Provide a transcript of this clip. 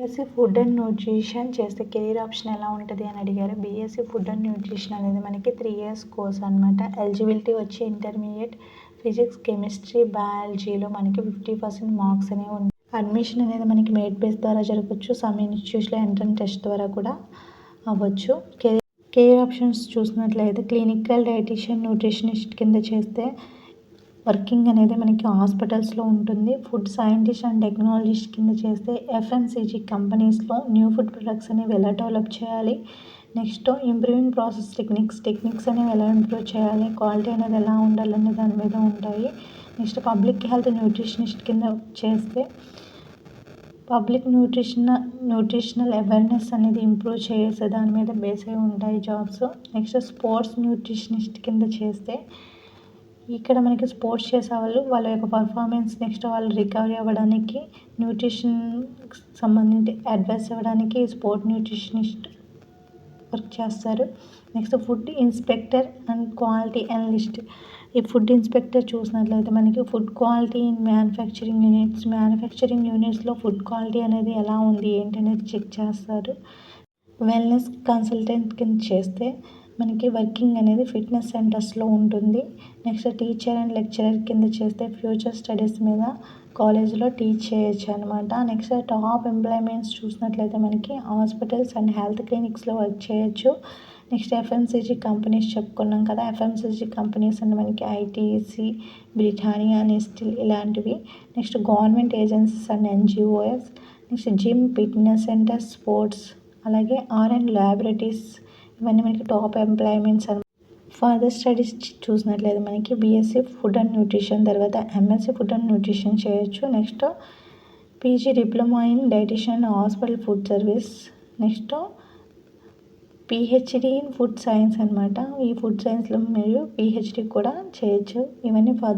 BSc food and nutrition చేస్తే career option ఎలా ఉంటుంది అని అడిగారు. బీఎస్సీ ఫుడ్ అండ్ న్యూట్రిషన్ అనేది మనకి 3 years కోర్స్ అనమాట. ఎలిజిబిలిటీ వచ్చి ఇంటర్మీడియట్ ఫిజిక్స్, కెమిస్ట్రీ, బయాలజీలో మనకి 50% మార్క్స్ అనేవి ఉన్నాయి. అడ్మిషన్ అనేది మనకి మెరిట్ బేస్ ద్వారా జరగవచ్చు. సమ్ ఇన్స్టిట్యూట్స్లో ఎంట్రన్స్ టెస్ట్ ద్వారా కూడా అవ్వచ్చు. కెరీర్ ఆప్షన్స్ చూసినట్లయితే క్లినికల్ డైటీషియన్, న్యూట్రిషనిస్ట్ కింద చేస్తే వర్కింగ్ అనేది మనకి హాస్పిటల్స్లో ఉంటుంది. ఫుడ్ సైంటిస్ట్ అండ్ టెక్నాలజిస్ట్ కింద చేస్తే ఎఫ్ఎంసీజీ కంపెనీస్లో న్యూ ఫుడ్ ప్రొడక్ట్స్ అనేవి ఎలా డెవలప్ చేయాలి, నెక్స్ట్ ఇంప్రూవింగ్ ప్రాసెస్ టెక్నిక్స్ అనేవి ఎలా ఇంప్రూవ్ చేయాలి, క్వాలిటీ అనేది ఎలా ఉండాలనే దాని మీద ఉంటాయి. నెక్స్ట్ పబ్లిక్ హెల్త్ న్యూట్రిషనిస్ట్ కింద చేస్తే పబ్లిక్ న్యూట్రిషనల్ అవేర్నెస్ అనేది ఇంప్రూవ్ చేసే దాని మీద బేస్ అయి ఉంటాయి జాబ్స్. నెక్స్ట్ స్పోర్ట్స్ న్యూట్రిషనిస్ట్ కింద చేస్తే ఇక్కడ మనకి స్పోర్ట్స్ చేసేవాళ్ళు వాళ్ళ యొక్క పర్ఫార్మెన్స్, నెక్స్ట్ వాళ్ళు రికవరీ అవ్వడానికి, న్యూట్రిషన్ సంబంధించి అడ్వైస్ ఇవ్వడానికి స్పోర్ట్ న్యూట్రిషనిస్ట్ వర్క్ చేస్తారు. Next food inspector and quality analyst. ఈ ఫుడ్ ఇన్స్పెక్టర్ చూసినట్లయితే మనకి ఫుడ్ క్వాలిటీ ఇన్ మ్యానుఫ్యాక్చరింగ్ యూనిట్స్లో ఫుడ్ క్వాలిటీ అనేది ఎలా ఉంది ఏంటి అనేది చెక్ చేస్తారు. వెల్నెస్ కన్సల్టెంట్ కింద చేస్తే మనకి వర్కింగ్ అనేది ఫిట్నెస్ సెంటర్స్లో ఉంటుంది. నెక్స్ట్ టీచర్ అండ్ లెక్చరర్ కింద చేస్తే ఫ్యూచర్ స్టడీస్ మీద కాలేజ్లో టీచ్ చేయొచ్చు అనమాట. నెక్స్ట్ టాప్ ఎంప్లాయ్మెంట్స్ చూసినట్లయితే మనకి హాస్పిటల్స్ అండ్ హెల్త్ క్లినిక్స్లో వర్క్ చేయొచ్చు. నెక్స్ట్ ఎఫ్ఎంసీజీ కంపెనీస్ చెప్పుకున్నాం కదా. ఎఫ్ఎంసీజీ కంపెనీస్ అంటే మనకి ఐటీసీ, బ్రిటానియా, నెస్టిల్ ఇలాంటివి. Next government agencies and NGOs, next gym, fitness centres, sports, అలాగే ఆర్&D ల్యాబొరేటరీస్ ఇవన్నీ మనకి టాప్ ఎంప్లాయ్మెంట్స్ అనమాట. ఫర్దర్ స్టడీస్ చూసినట్లయితే మనకి బీఎస్సీ ఫుడ్ అండ్ న్యూట్రిషన్ తర్వాత ఎంఎస్సీ ఫుడ్ అండ్ న్యూట్రిషన్ చేయొచ్చు. Next PG diploma in dietitian hospital food service, next PhD in food science అనమాట. ఈ ఫుడ్ సైన్స్లో మీరు పిహెచ్డి కూడా చేయొచ్చు. ఇవన్నీ ఫర్దర్